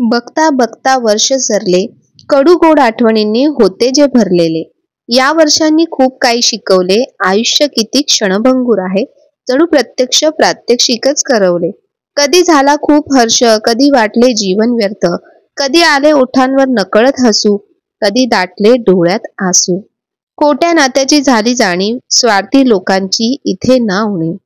बघता बघता वर्ष सरले, कडू गोड आठवणींनी होते जे भरलेले. या वर्षांनी खूप काही शिकवले, आयुष्य किती क्षणभंगूर आहे, जणू प्रत्यक्ष प्रात्यक्षिकच करवले. कधी झाला खूप हर्ष, कधी वाटले जीवन व्यर्थ, कधी आले ओठांवर नकळत हसू, कधी दाटले डोळ्यात आसू. खोट्या नात्याची झाली जाणीव, स्वार्थी लोकांची इथे ना उणीव.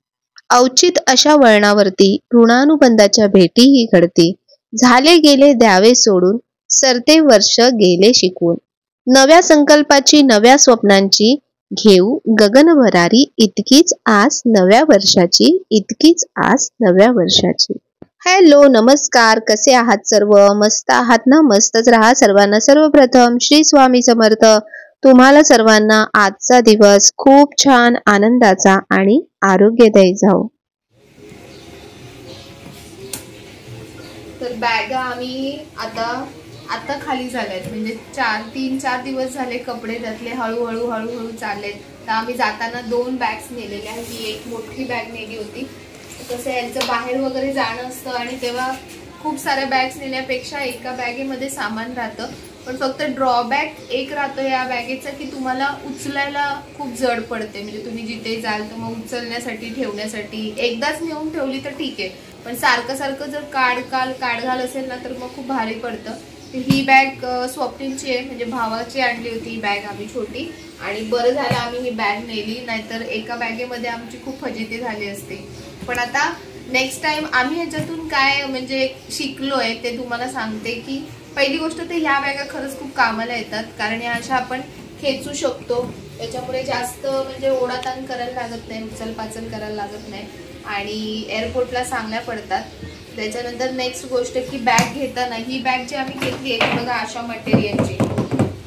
अवचित अशा वळणावरती ऋणानुबंधाच्या भेटीही घडती. झाले गेले द्यावे सोडून, सरते वर्ष गेले शिकवून. नव्या संकल्पाची, नव्या स्वप्नांची घेऊ गगनभरारी, इतकीच आस नव्या वर्षाची, इतकीच आस नव्या वर्षाची. हॅलो, नमस्कार, कसे आहात सर्व? मस्त आहात ना? मस्तच राहा सर्वांना. सर्वप्रथम श्री स्वामी समर्थ. तुम्हाला सर्वांना आजचा दिवस खूप छान, आनंदाचा आणि आरोग्यदायी जाओ. तर बॅगा आम्ही आता खाली झाल्यात, म्हणजे 3-4 दिवस झाले कपडे त्यातले हळूहळू चाललेत. तर आम्ही जाताना 2 बॅग्स नेलेल्या आहेत. ही एक मोठी बॅग नेली होती. कसं यांचं बाहेर वगैरे जाणं असतं आणि तेव्हा खूप साऱ्या बॅग्स नेण्यापेक्षा एका बॅगेमध्ये सामान राहतं. पण फक्त ड्रॉबॅक एक राहतो या बॅगेचा की तुम्हाला उचलायला खूप जड पडते. म्हणजे तुम्ही जिथे जाल तर मग उचलण्यासाठी, ठेवण्यासाठी एकदाच नेऊन ठेवली तर ठीक आहे, पण सारखं जर काढ घाल असेल ना तर मग खूप भारी पडतं. तर ही बॅग स्वप्नीलची आहे, म्हणजे भावाची आणली होती ही बॅग आम्ही छोटी. आणि बरं झालं आम्ही ही बॅग नेली, नाहीतर एका बॅगेमध्ये आमची खूप फजिती झाली असते. पण आता नेक्स्ट टाइम आम्ही ह्याच्यातून काय म्हणजे शिकलोय ते तुम्हाला सांगते. की पहिली गोष्ट तर ह्या बॅगा खरंच खूप कामाला येतात, कारण या अशा आपण खेचू शकतो. त्याच्यामुळे जास्त म्हणजे ओढाताण करायला लागत नाही, उचलपाचल करायला लागत नाही आणि एअरपोर्टला चांगल्या पडतात. त्याच्यानंतर नेक्स्ट गोष्ट की बॅग घेताना ही बॅग जी आम्ही घेतली आहे बघा अशा मटेरियलची,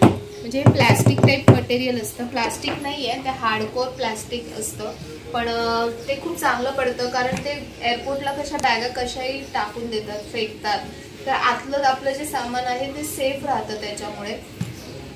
म्हणजे प्लॅस्टिक टाईप मटेरियल असतं. प्लॅस्टिक नाही आहे, ते हार्डकोर प्लॅस्टिक असतं, पण ते खूप चांगलं पडतं. कारण ते एअरपोर्टला कशा बॅगा कशाही टाकून देतात, फेकतात. तर आतलं आपलं जे सामान आहे ते सेफ राहतं त्याच्यामुळे.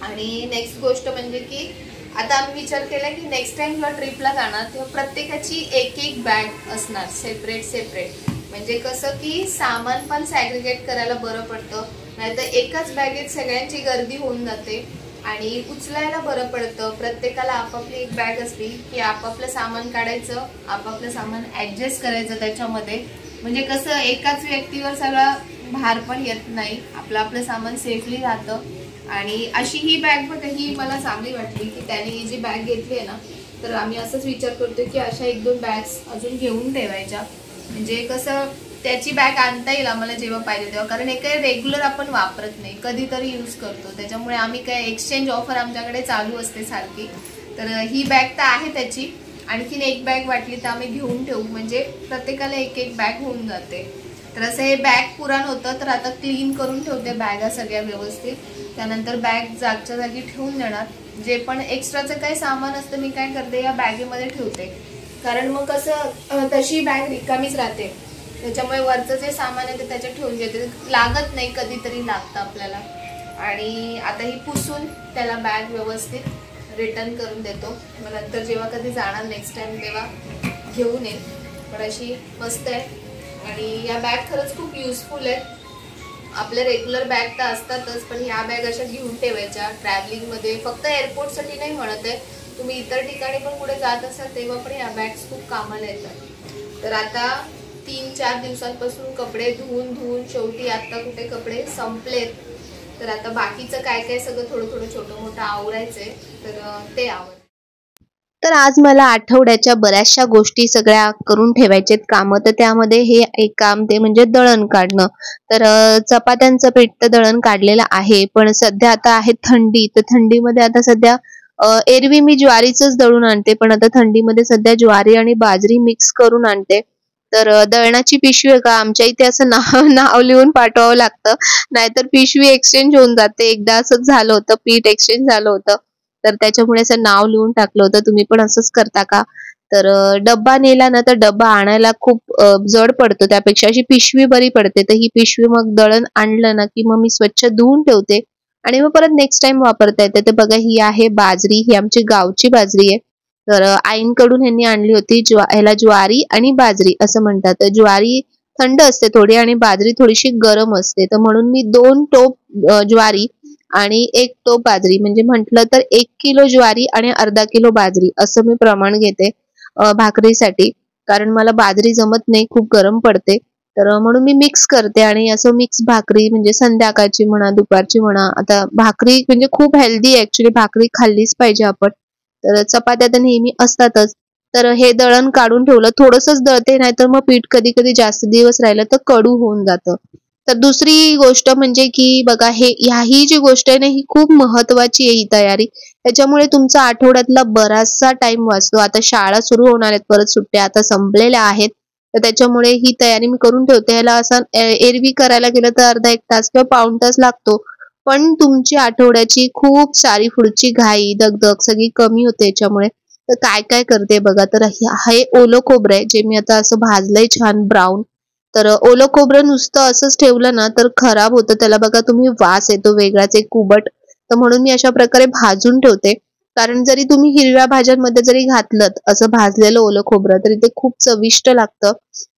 आणि नेक्स्ट गोष्ट म्हणजे की आता आम्ही विचार केला की नेक्स्ट टाइम जेव्हा ट्रिपला जाणार तेव्हा प्रत्येकाची एक बॅग असणार सेपरेट. म्हणजे कसं की सामान पण सॅग्रिगेट करायला बरं पडतं, नाहीतर एकाच बॅगेत सगळ्यांची गर्दी होऊन जाते आणि उचलायला बरं पडतं. प्रत्येकाला आपापली एक बॅग असली की आपापलं सामान काढायचं, आपापलं सामान ऍडजस्ट करायचं त्याच्यामध्ये. म्हणजे कसं एकाच व्यक्तीवर सगळा भार पण येत नाही, आपलं सामान सेफली राहतं. आणि अशी ही बॅग बघा, ही मला चांगली वाटली की त्याने ही जी बॅग घेतली आहे ना, तर आम्ही असंच विचार करतोय की अशा 1-2 बॅग्स अजून घेऊन ठेवायच्या. म्हणजे कसं त्याची बॅग आणता येईल आम्हाला जेव्हा पाहिजे तेव्हा, कारण हे काय रेग्युलर आपण वापरत नाही, कधीतरी यूज करतो. त्याच्यामुळे आम्ही काय एक्सचेंज ऑफर आमच्याकडे चालू असते सारखी. तर ही बॅग तर आहे त्याची, आणखीन एक बॅग वाटली तर आम्ही घेऊन ठेवू, म्हणजे प्रत्येकाला एक बॅग होऊन जाते. तर असं हे बॅग पुराण होतं, तर आता क्लीन करून ठेवते बॅगा सगळ्या व्यवस्थित. त्यानंतर बॅग जागच्या जागी ठेवून देणार. जे पण एक्स्ट्राचं काही सामान असतं मी काय करते या बॅगेमध्ये ठेवते, कारण मग कसं तशी बॅग रिकामीच राहते. त्याच्यामुळे वरचं जे सामान आहे ते त्याच्यात ठेवून घेते, लागत नाही, कधीतरी लागतं आपल्याला. आणि आता ही पुसून त्याला बॅग व्यवस्थित रिटर्न करून देतो. मग नंतर जेव्हा कधी जाणार नेक्स्ट टाइम तेव्हा घेऊन येईल. पण अशी मस्त आहे आणि या बॅग खरंच खूप युजफुल आहेत. आपल्या रेग्युलर बॅग तर असतातच, पण ह्या बॅग अशा घेऊन ठेवायच्या ट्रॅव्हलिंगमध्ये. फक्त एअरपोर्टसाठी नाही म्हणत आहे, तुम्ही इतर ठिकाणी पण कुठे जात असाल तेव्हा पण या बॅग्स खूप कामाला येतात. तर आता 3-4 दिवसांपासून कपडे धुवून शेवटी आता कुठे कपडे संपलेत. तर आता बाकीचं काय सगळं थोडं छोटं मोठं आवरायचंय, तर ते आवर. तर आज मला आठवड्याच्या बऱ्याचशा गोष्टी सगळ्या करून ठेवायचेत कामं. तर त्यामध्ये हे एक काम ते म्हणजे दळण काढणं. तर चपात्यांचं पीठ तर दळण काढलेलं आहे, पण सध्या आता आहे थंडी. तर थंडीमध्ये आता सध्या एरवी मी ज्वारीचंच दळून आणते, पण आता थंडीमध्ये सध्या ज्वारी आणि बाजरी मिक्स करून आणते. तर दळणाची पिशवी आहे का, आमच्या इथे असं नाव लिहून पाठवावं लागतं, नाहीतर पिशवी एक्सचेंज होऊन जाते. एकदा असंच झालं होतं, पीठ एक्सचेंज झालं होतं, तर त्याच्यामुळे असं नाव लिहून टाकलं होतं. तुम्ही पण असंच करता का? तर डब्बा नेला ना तर डब्बा आणायला खूप जड पडतो, त्यापेक्षा अशी पिशवी बरी पडते. तर ही पिशवी मग दळण आणलं ना की मग मी स्वच्छ धुवून ठेवते आणि मग परत नेक्स्ट टाइम वापरता येते. तर बघा, ही आहे बाजरी, ही आमची गावची बाजरी आहे. तर आईंकडून ह्यांनी आणली होती. ह्याला ज्वारी आणि बाजरी असं म्हणतात. ज्वारी थंड असते थोडी आणि बाजरी थोडीशी गरम असते. तर म्हणून मी 2 टोप ज्वारी आणि 1 टोप बाजरी, म्हणजे म्हटलं तर 1 किलो ज्वारी आणि अर्धा किलो बाजरी असं मी प्रमाण घेते भाकरीसाठी. कारण मला बाजरी जमत नाही, खूप गरम पडते. तर म्हणून मी मिक्स करते आणि असं मिक्स भाकरी म्हणजे संध्याकाळची म्हणा, दुपारची म्हणा. आता भाकरी म्हणजे खूप हेल्दी आहे ऍक्च्युली, भाकरी खाल्लीच पाहिजे आपण. तर चपात्या तर नेहमी असतातच. तर हे दळण काढून ठेवलं, थोडंसंच दळते, नाहीतर मग पीठ कधी कधी जास्त दिवस राहिलं तर कडू होऊन जातं. तर दुसरी गोष्ट म्हणजे की बघा, ह्याही जी गोष्ट आहे ना, ही खूप महत्वाची आहे ही तयारी. त्याच्यामुळे तुमचा आठवड्यातला बराचसा टाइम वाचतो. आता शाळा सुरू होणार आहेत, परत सुट्ट्या आता संपलेल्या आहेत. तर त्याच्यामुळे ही तयारी मी करून ठेवते. ह्याला असं एरवी करायला गेलं तर अर्धा 1 तास किंवा पाऊण तास लागतो. पण तुमची आठवड्याची खूप सारी पुढची घाई, दगदग सगळी कमी होते याच्यामुळे. तर काय काय करते बघा, तर हे ओलं खोबरं आहे, जे मी आता असं भाजलंय छान ब्राऊन. तर ओलं खोबरं नुसतं असंच ठेवलं ना तर खराब होतं. त्याला बघा तुम्ही वास येतो वेगळाच एक कुबट. तर म्हणून मी अशा प्रकारे भाजून ठेवते. कारण जरी तुम्ही हिरव्या भाज्यांमध्ये जरी घातलं असं भाजलेलं ओलं खोबरं, तरी ते खूप चविष्ट लागतं.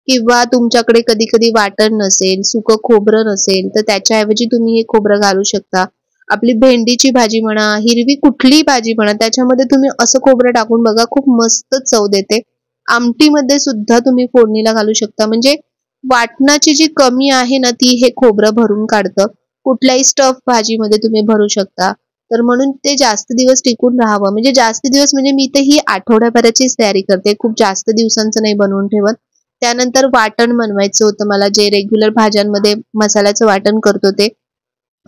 किंवा तुमच्याकडे कधी कधी वाटण नसेल, सुकं खोबरं नसेल, तर त्याच्याऐवजी तुम्ही हे खोबरं घालू शकता. आपली भेंडीची भाजी म्हणा, हिरवी कुठलीही भाजी म्हणा, त्याच्यामध्ये तुम्ही असं खोबरं टाकून बघा, खूप मस्त चव देते. आमटीमध्ये सुद्धा तुम्ही फोडणीला घालू शकता. म्हणजे वाटणाची जी कमी आहे ना, ती हे खोबरं भरून काढतं. कुठल्याही स्टफ भाजीमध्ये तुम्ही भरू शकता. तर म्हणून ते जास्त दिवस टिकून राहावं, म्हणजे जास्त दिवस म्हणजे मी तर ही आठवड्याभराचीच तयारी करते, खूप जास्त दिवसांचं नाही बनवून ठेवत. त्यानंतर वाटण बनवायचं होतं मला, जे रेग्युलर भाज्यांमध्ये मसाल्याचं वाटण करतो ते.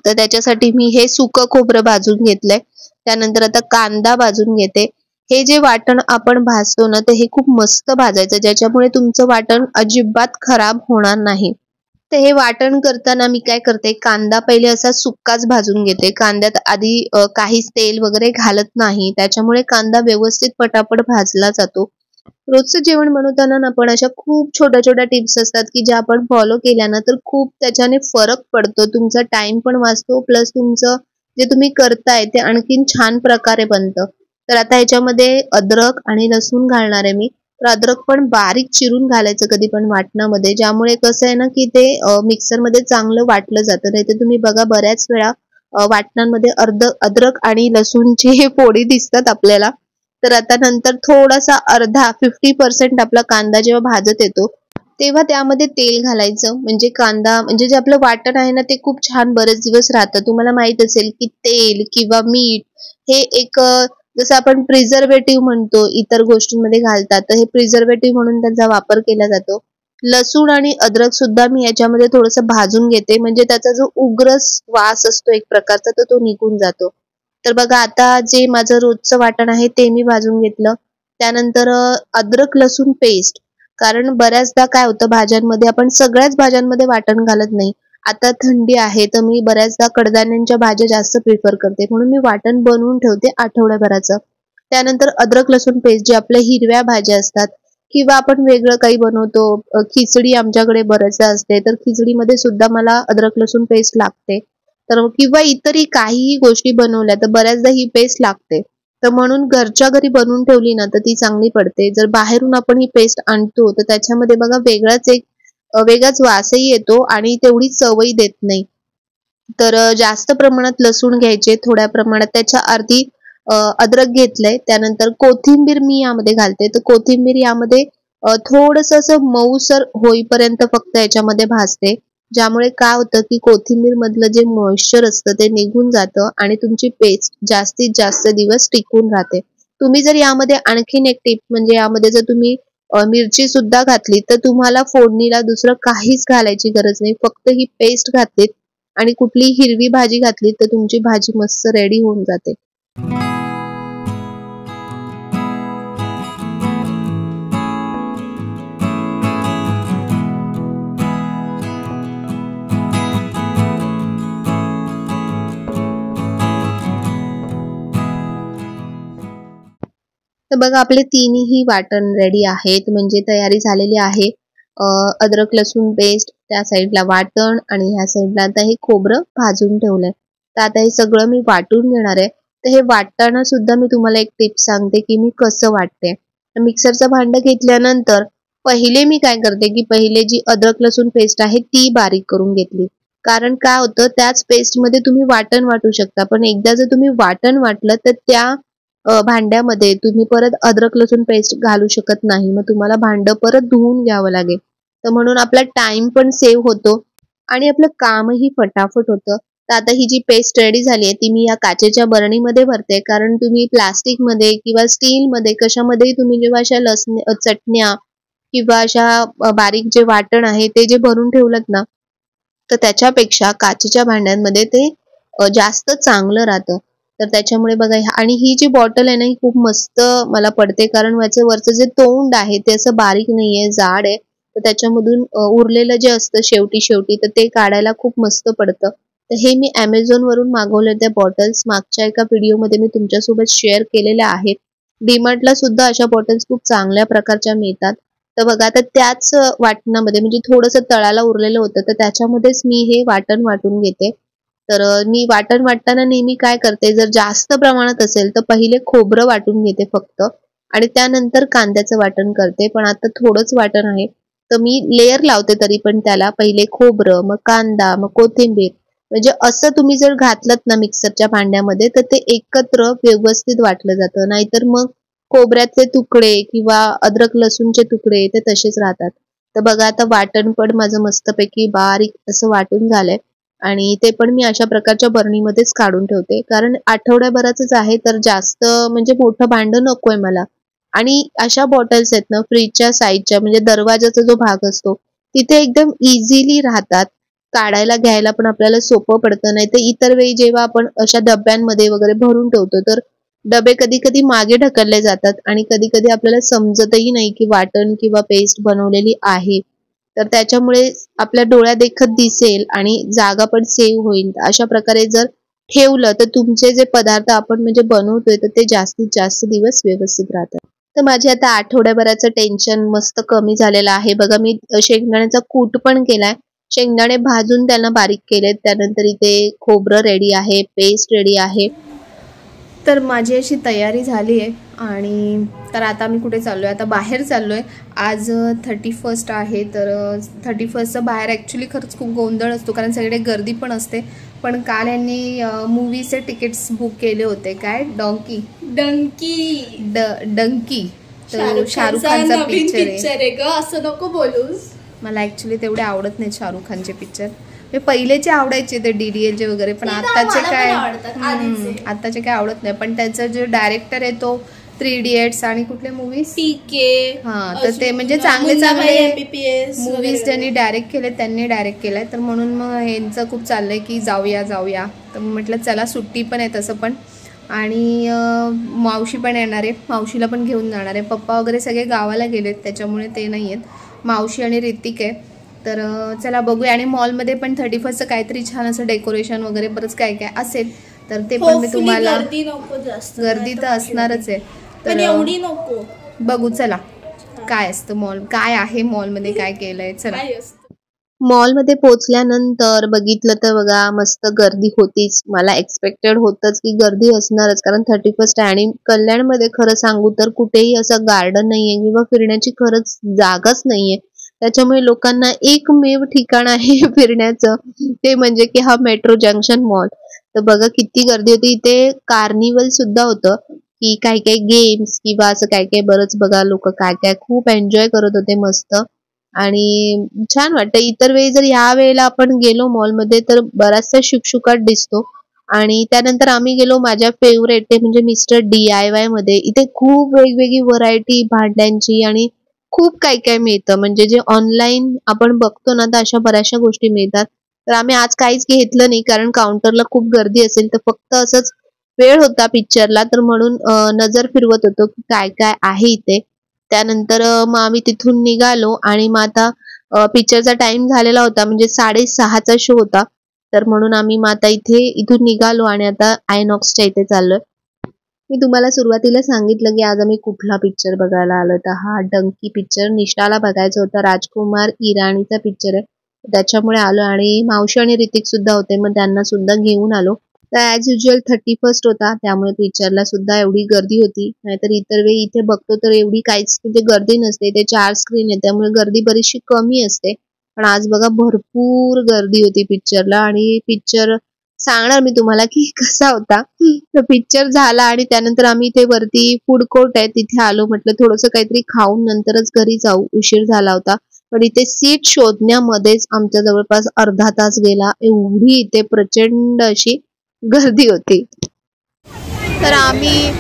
तर त्याच्यासाठी मी हे सुकं खोबरं भाजून घेतलंय. त्यानंतर आता कांदा भाजून घेते. हे जे वाटण आपण भाजतो ना, तर हे खूप मस्त भाजायचं, ज्याच्यामुळे तुमचं वाटण अजिबात खराब होणार नाही. तर हे वाटण करताना मी काय करते, कांदा पहिले असा सुक्काच भाजून घेते. कांद्यात आधी काहीच तेल वगैरे घालत नाही. त्याच्यामुळे कांदा व्यवस्थित पटापट भाजला जातो. रोजचं जेवण बनवताना ना पण अशा खूप छोट्या छोट्या टिप्स असतात, की ज्या आपण फॉलो केल्या ना तर खूप त्याच्याने फरक पडतो. तुमचा टाइम पण वाचतो, प्लस तुमचं जे तुम्ही करताय ते आणखीन छान प्रकारे बनतं. तर आता ह्याच्यामध्ये अद्रक आणि लसूण घालणार आहे मी. तर अद्रक पण बारीक चिरून घालायचं कधी पण वाटणामध्ये, ज्यामुळे कसं आहे ना की ते मिक्सरमध्ये चांगलं वाटलं जातं. नाही तर तुम्ही बघा बऱ्याच वेळा वाटणांमध्ये अद्रक आणि लसूणची हे फोडी दिसतात आपल्याला. तर आता नंतर थोडासा अर्धा 50% आपला कांदा जेव्हा भाजत येतो, तेव्हा त्यामध्ये तेल घालायचं. म्हणजे कांदा म्हणजे जे आपलं वाटण आहे ना, ते खूप छान बरेच दिवस राहतं. तुम्हाला माहित असेल की तेल किंवा मीठ हे एक जसं आपण प्रिझर्वेटिव्ह म्हणतो इतर गोष्टींमध्ये घालतात, तर हे प्रिझर्वेटिव्ह म्हणून त्यांचा वापर केला जातो. लसूण आणि अद्रक सुद्धा मी याच्यामध्ये थोडंसं भाजून घेते, म्हणजे त्याचा जो उग्र वास असतो एक प्रकारचा, तर तो निघून जातो. तर बघा, आता जे माझं रोजचं वाटण आहे ते मी भाजून घेतलं. त्यानंतर अद्रक लसूण पेस्ट. कारण बऱ्याचदा काय होतं, भाज्यांमध्ये आपण सगळ्याच भाज्यांमध्ये वाटण घालत नाही. आता थंडी आहे तर मी बऱ्याचदा कडधान्यांच्या भाज्या जास्त प्रिफर करते, म्हणून मी वाटण बनवून ठेवते आठवड्याभराचं. त्यानंतर अद्रक लसूण पेस्ट, जे आपल्या हिरव्या भाज्या असतात किंवा आपण वेगळं काही बनवतो, खिचडी आमच्याकडे बऱ्याचदा असते, तर खिचडीमध्ये सुद्धा मला अद्रक लसूण पेस्ट लागते. तर किंवा इतरही काहीही गोष्टी बनवल्या तर बऱ्याचदा ही पेस्ट लागते. तर म्हणून घरच्या घरी बनवून ठेवली ना तर ती चांगली पडते. जर बाहेरून आपण ही पेस्ट आणतो तर त्याच्यामध्ये बघा वेगळाच वासही येतो आणि तेवढी चवही देत नाही. तर जास्त प्रमाणात लसूण घ्यायचे, थोड्या प्रमाणात त्याच्या अर्धी अद्रक घेतलंय. त्यानंतर कोथिंबीर मी यामध्ये घालते. तर कोथिंबीर यामध्ये थोडंसं असं मऊसर होईपर्यंत फक्त याच्यामध्ये भाजते. ज्यामुळे काय होतं, की कोथिंबीर मधलं जे मॉइश्चर असतं ते निघून जातं आणि तुमची पेस्ट जास्तीत जास्त दिवस टिकून राहते. तुम्ही जर यामध्ये आणखीन एक टिप म्हणजे यामध्ये जर तुम्ही मिरची सुद्धा घातली तर तुम्हाला फोडणीला दुसरं काहीच घालायची गरज नाही. फक्त ही पेस्ट घातलीत आणि कुठली हिरवी भाजी घातली तर तुमची भाजी मस्त रेडी होऊन जाते. तर बघा, आपले तिन्ही वाटण रेडी आहेत, म्हणजे तयारी झालेली आहे. अद्रक लसूण पेस्ट त्या साईडला, वाटण आणि ह्या साईडला आता हे खोबरं भाजून ठेवलंय. तर आता हे सगळं मी वाटून घेणार आहे. तर हे वाटताना सुद्धा मी तुम्हाला एक टिप सांगते की मी कसं वाटते. मिक्सरचं भांडं घेतल्यानंतर पहिले मी काय करते की पहिले जी अद्रक लसूण पेस्ट आहे ती बारीक करून घेतली. कारण काय होतं, त्याच पेस्टमध्ये तुम्ही वाटण वाटू शकता, पण एकदा जर तुम्ही वाटण वाटलं तर त्या भांड्यामध्ये तुम्ही परत अद्रक लसूण पेस्ट घालू शकत नाही. मग तुम्हाला भांडं परत धुवून घ्यावं लागेल. तर म्हणून आपला टाइम पण सेव्ह होतो आणि आपलं कामही फटाफट होतं. तर आता ही जी पेस्ट रेडी झाली आहे ती मी या काचेच्या बरणीमध्ये भरते. कारण तुम्ही प्लास्टिकमध्ये किंवा स्टीलमध्ये कशामध्येही तुम्ही जेव्हा अशा चटण्या किंवा अशा बारीक जे वाटण आहे ते जे भरून ठेवलत ना, तर त्याच्यापेक्षा काचेच्या भांड्यांमध्ये ते जास्त चांगलं राहतं. तर त्याच्यामुळे बघा आणि ही जी बॉटल आहे ना ही खूप मस्त मला पडते. कारण याचं वरचं जे तोंड आहे ते असं बारीक नाहीये, जाड आहे. तर त्याच्यामधून उरलेलं जे असतं शेवटी तर ते काढायला खूप मस्त पडतं. तर हे मी Amazon वरून मागवले त्या बॉटल्स. मागच्या एका व्हिडिओमध्ये मी तुमच्यासोबत शेअर केलेल्या आहेत. डीमार्टला सुद्धा अशा बॉटल्स खूप चांगल्या प्रकारच्या मिळतात. तर बघा आता त्याच वाटणामध्ये म्हणजे थोडंसं तळाला उरलेलं होतं तर त्याच्यामध्येच मी हे वाटण वाटून घेते. तर मी वाटण वाटताना नेहमी काय करते, जर जास्त प्रमाणात असेल तर पहिले खोबरं वाटून घेते फक्त आणि त्यानंतर कांद्याचं वाटण करते. पण आता थोडंच वाटण आहे तर मी लेयर लावते तरी पण त्याला. पहिले खोबरं, मग कांदा, मग कोथिंबीर, म्हणजे असं तुम्ही जर घातलत ना मिक्सरच्या भांड्यामध्ये तर ते एकत्र व्यवस्थित वाटलं जातं. नाहीतर मग खोबऱ्याचे तुकडे किंवा अद्रक लसूणचे तुकडे ते तसेच राहतात. तर बघा आता वाटण पण माझं मस्तपैकी बारीक असं वाटून झालंय आणि ते पण मी अशा प्रकारच्या बरणीमध्येच काढून ठेवते. कारण आठवड्याभराचंच आहे तर जास्त म्हणजे मोठं भांडं नकोय मला. आणि अशा बॉटल्स आहेत ना फ्रीजच्या साईडच्या म्हणजे दरवाजाचा जो भाग असतो तिथे एकदम इझिली राहतात. काढायला घ्यायला पण आपल्याला सोपं पडतं. नाही तर इतर वेळी जेव्हा आपण अशा डब्यांमध्ये वगैरे भरून ठेवतो तर डबे कधी कधी मागे ढकलले जातात आणि कधी कधी आपल्याला समजतही नाही की वाटण किंवा पेस्ट बनवलेली आहे. तर त्याच्यामुळे आपल्या डोळ्यादेखत दिसेल आणि जागा पण सेव्ह होईल. अशा प्रकारे जर ठेवलं तर तुमचे जे पदार्थ आपण म्हणजे बनवतोय तर ते जास्तीत जास्त दिवस व्यवस्थित राहतात. तर माझे आता आठवड्याभराचं टेन्शन मस्त कमी झालेलं आहे. बघा मी शेंगदाण्याचा कूट पण केलाय. शेंगदाणे भाजून त्यांना बारीक केलेत. त्यानंतर इथे खोबरं रेडी आहे, पेस्ट रेडी आहे. तर माझी अशी तयारी झाली आहे आणि तर आता मी कुठे चाललो आहे, आता बाहेर चाललो आहे. आज 31 आहे. तर 31चं बाहेर ॲक्च्युली खरंच खूप गोंधळ असतो कारण सगळीकडे गर्दी पण असते. पण काल यांनी मूवीचे तिकीट्स बुक केले होते. काय डंकी तर शाहरुख खानचा पिक्चर आहे ग, असं नको बोलूस. मला ॲक्च्युली तेवढे आवडत नाही शाहरुख खानचे पिक्चर. पहिलेचे आवडायचे ते DDLचे वगैरे, पण आताचे काय आवडत नाही. पण त्याचा जो डायरेक्टर आहे तो 3 इडियट्स आणि कुठले मूवीज PK, तर ते म्हणजे चांगले मूवीज ज्यांनी डायरेक्ट केले त्यांनी डायरेक्ट केलाय. तर म्हणून मग ह्यांचं खूप चाललंय की जाऊया. तर म्हटलं चला, सुट्टी पण आहे तसं पण आणि मावशी पण येणार आहे, मावशीला पण घेऊन जाणार आहे. पप्पा वगैरे सगळे गावाला गेलेत त्याच्यामुळे ते नाही आहेत. मावशी आणि ऋतिक आहे. तर चला बघूया. आणि मॉलमध्ये पण 31चं काहीतरी छान असं डेकोरेशन वगैरे बरंच काय असेल तर ते पण मी तुम्हाला, गर्दी तर असणारच आहे तर एवढी नको, बघू चला काय असतं मॉल, काय आहे मॉलमध्ये, काय केलंय. चला मॉलमध्ये पोहोचल्यानंतर बघितलं तर बघा मस्त गर्दी होतीच. मला एक्सपेक्टेड होतंच की गर्दी असणारच कारण 31 आहे. आणि कल्याणमध्ये खरं सांगू तर कुठेही असं गार्डन नाहीये किंवा फिरण्याची खरंच जागाच नाहीये. त्याच्यामुळे लोकांना एकमेव ठिकाण आहे फिरण्याचं ते म्हणजे की हा मेट्रो जंक्शन मॉल. तर बघा किती गर्दी होती. इथे कार्निवल सुद्धा होतं की काही गेम्स किंवा असं काय बरंच बघा लोक काय खूप एन्जॉय करत होते मस्त आणि छान वाटतं. इतर वेळी जर ह्या वेळेला आपण गेलो मॉलमध्ये तर बराचसा शुकशुकाट दिसतो. आणि त्यानंतर आम्ही गेलो माझ्या फेवरेट ते म्हणजे मिस्टर DIY मध्ये. इथे खूप वेगवेगळी व्हरायटी भांड्यांची आणि खूप काय मिळतं. म्हणजे जे ऑनलाईन आपण बघतो ना तर अशा बऱ्याचशा गोष्टी मिळतात. तर आम्ही आज काहीच घेतलं नाही कारण काउंटरला खूप गर्दी असेल तर फक्त असंच वेळ होता पिक्चरला तर म्हणून नजर फिरवत होतो की काय आहे इथे. त्यानंतर मग आम्ही तिथून निघालो आणि मग आता पिक्चरचा टाइम झालेला होता म्हणजे 6:30चा शो होता. तर म्हणून आम्ही मग आता इथून निघालो आणि आता आयनॉक्सच्या इथे चाललोय. मी तुम्हाला सुरुवातीला सांगितलं की आज आम्ही कुठला पिक्चर बघायला आलो. तर हा डंकी पिक्चर निष्ठाला बघायचा होता. राजकुमार इराणीचा पिक्चर आहे त्याच्यामुळे आलो आणि मावशी आणि ऋतिक सुद्धा होते मग त्यांना सुद्धा घेऊन आलो. तर ॲज युजल 31st होता, त्यामुळे पिक्चरला सुद्धा एवढी गर्दी होती. नाहीतर इतर वेळी इथे बघतो तर एवढी काहीच म्हणजे गर्दी नसते. ते 4 स्क्रीन आहे त्यामुळे गर्दी बरीचशी कमी असते. पण आज बघा भरपूर गर्दी होती पिक्चरला. आणि पिक्चर सांगणार मी तुम्हाला की कसा होता. तर पिक्चर झाला आणि त्यानंतर आम्ही इथे वरती फूड कोर्ट आहे तिथे आलो. म्हटलं थोडंसं काहीतरी खाऊन नंतरच घरी जाऊ, उशीर झाला होता. पण इथे सीट शोधण्यामध्येच आमच्या जवळपास अर्धा तास गेला. एवढी इथे प्रचंड अशी गर्दी होती. तर आम्ही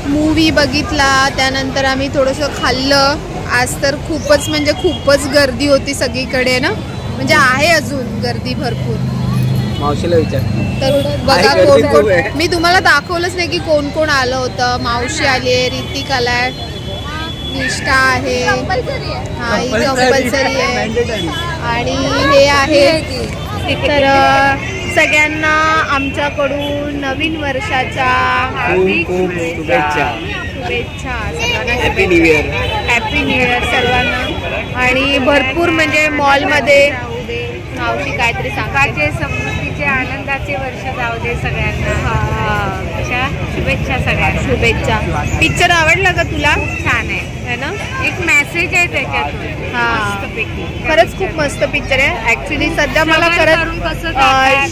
मूवी बघितला, त्यानंतर आम्ही थोडंसं खाल्लं. आज तर खूपच म्हणजे खूपच गर्दी होती सगळीकडे ना, म्हणजे आहे अजून गर्दी भरपूर. मावशीला विचार. तर बघा कोण कोण, मी तुम्हाला दाखवलंच नाही की कोण कोण आलं होतं. मावशी आली, ऋतिक आलाय, निष्ठा आहे, हा ही कंपल्सरी आहे, आणि हे आहे. तर सगळ्यांना आमच्याकडून नवीन वर्षाच्या शुभेच्छा. हॅपी न्यू इयर सर्वांना. आणि भरपूर म्हणजे मॉलमध्ये मावशी काहीतरी सांगायचे, समृद्धीचे आनंदाचे वर्ष जाऊ दे सगळ्यांना. शुभेच्छा सगळ्यांना. शुभेच्छा. पिक्चर आवडला का तुला? छान आहे ना, एक मेसेज आहे त्याच्यातून. हा खरंच खूप मस्त पिक्चर आहे. ऍक्च्युली सध्या मला खरंच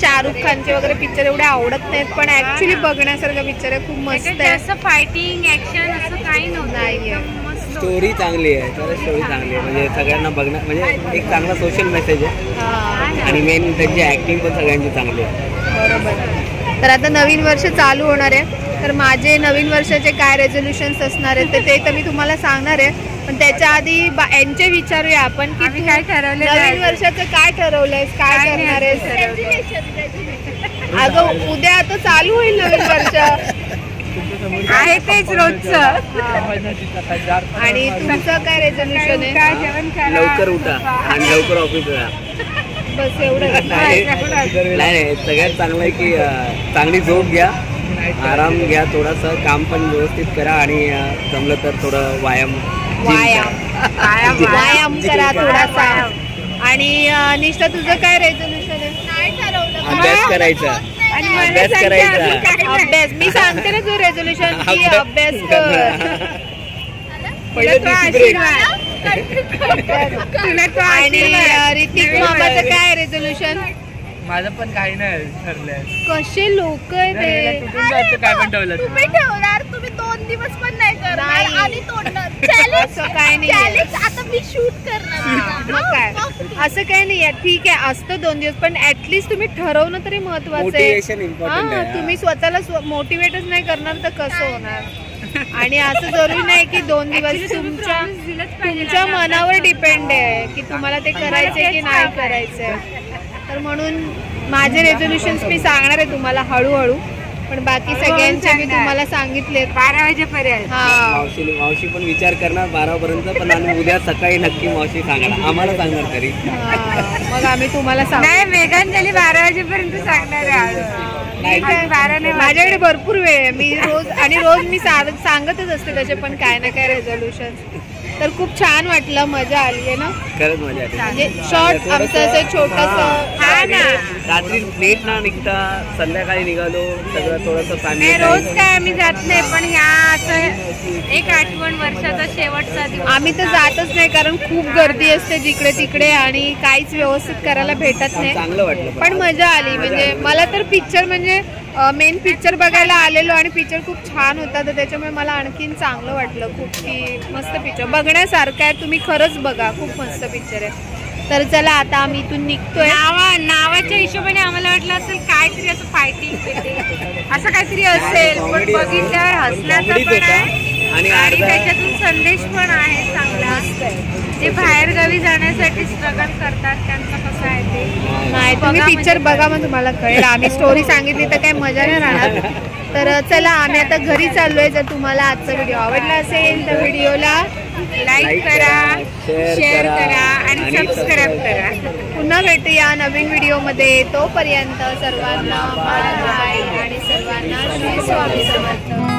शाहरुख खानचे वगैरे पिक्चर एवढे आवडत नाहीत, पण ऍक्च्युली बघण्यासारखं पिक्चर आहे, खूप मस्त आहे. असं फायटिंग ऍक्शन असं काही नव्हतं. स्टोरी चांगली आहे, स्टोरी चांगली आहे, म्हणजे सगळ्यांना बघणं म्हणजे एक चांगला सोशल मेसेज आहे. आणि मेन त्यांची ऍक्टिंग पण सगळ्यांची चांगली आहे. बरोबर. तर आता नवीन वर्ष चालू होणार आहे. तर माझे नवीन वर्षाचे काय रेझोल्युशन्स असणार आहेत तर ते तर मी तुम्हाला सांगणार आहे. पण त्याच्या आधी यांचे विचारूया आपण की काय ठरवलं, नवीन वर्षाचं काय ठरवलंयस, काय करणार आहेस. अगं उद्या आता चालू होईल नवीन वर्ष आहे तेच रोजचं. आणि तुमचं काय रेझोल्युशन आहे? लवकर उठा आणि लवकर ऑफिसला. बस एवढं. नाही, सगळ्यात चांगलं आहे की चांगली झोप घ्या, आराम घ्या, थोडासा काम पण व्यवस्थित करा आणि जमलं तर थोडं व्यायाम करा थोडासा. आणि निष्ठा तुझं काय रेझोल्युशन आहे? नाही ठरवलं. अभ्यास करायचा. अभ्यास मी सांगते ना तुझं रेझोल्युशन की अभ्यास कर. आणि ऋतिक मामाचं काय रेझोल्युशन? माझं पण काही नाही ठरलंय. कसे लोक आहे ते. काय पण ठेवलं तुम्ही ठेवणार, तुम्ही 2 दिवस पण नाही करणार आणि तोडणार. असं काय नाही. आता मी शूट करणार. मग काय असं काही नाही. ठीक आहे असतं 2 दिवस, पण ऍटलीस्ट तुम्ही ठरवणं तरी महत्वाचं आहे. तुम्ही स्वतःला मोटिवेटच नाही करणार तर कसं होणार. आणि असं जरुरी नाही की 2 दिवस. तुमच्या मनावर डिपेंड आहे की तुम्हाला ते करायचंय की नाही करायचंय. तर म्हणून माझे रेझोल्युशन्स मी सांगणार आहे तुम्हाला हळूहळू, पण बाकी सगळ्यांचे मी तुम्हाला सांगितले 12 वाजेपर्यंत. मावशी पण विचार करणार 12 पर्यंत, पण आम्ही उद्या सकाळी नक्की मावशी सांगणार, आम्हाला सांगणार तरी. मग आम्ही तुम्हाला नाही, वेगांजली 12 वाजेपर्यंत सांगणार आहे. माझ्याकडे भरपूर वेळ आहे. मी रोज मी सांगतच असते त्याचे पण काय ना काय रेझोल्युशन. तर खूप छान वाटलं, मजा आली आहे ना. खरंच मजा आली. म्हणजे शॉर्ट आमचं असं छोटंसं. हा ना, रात्री लेट ना निघता संध्याकाळी निघालो सगळं थोडंसं फॅमिली. रोज काय आम्ही जात नाही, पण ह्या असं एक आठवण वर्षाचा शेवटचा दिवस. आम्ही तर जातच नाही कारण खूप गर्दी असते जिकडे तिकडे आणि काहीच व्यवस्थित करायला भेटत नाही. चांगलं वाटलं पण मजा आली. म्हणजे मला तर पिक्चर म्हणजे मेन पिक्चर बघायला आलेलो आणि पिक्चर खूप छान होता, तर त्याच्यामुळे मला आणखीन चांगलं वाटलं खूप की मस्त पिक्चर बघण्यासारखं आहे. तुम्ही खरंच बघा, खूप मस्त पिक्चर आहे. तर चला आता आम्ही इथून निघतोय. नावाच्या हिशोबाने आम्हाला वाटलं असेल काहीतरी असं फायटिंग असं काहीतरी असेल, पण बघितल्यावर हसण्याचं पण आहे आणि त्याच्यातून संदेश पण आहे चांगला. जे बाहेर गावी जाण्यासाठी स्ट्रगल करतात त्यांचं कसं आहे ते. नाही, तुम्ही पिक्चर बघा मग तुम्हाला कळेल. आम्ही स्टोरी सांगितली तर काही मजा नाही राहणार. तर चला आम्ही आता घरी चाललोय. जर तुम्हाला आजचा व्हिडिओ आवडला असेल तर व्हिडिओला लाईक करा, शेअर करा आणि सबस्क्राईब करा. पुन्हा भेटूया नवीन व्हिडिओमध्ये. तोपर्यंत सर्वांना बाय बाय आणि सर्वांना श्री स्वामी समर्थ.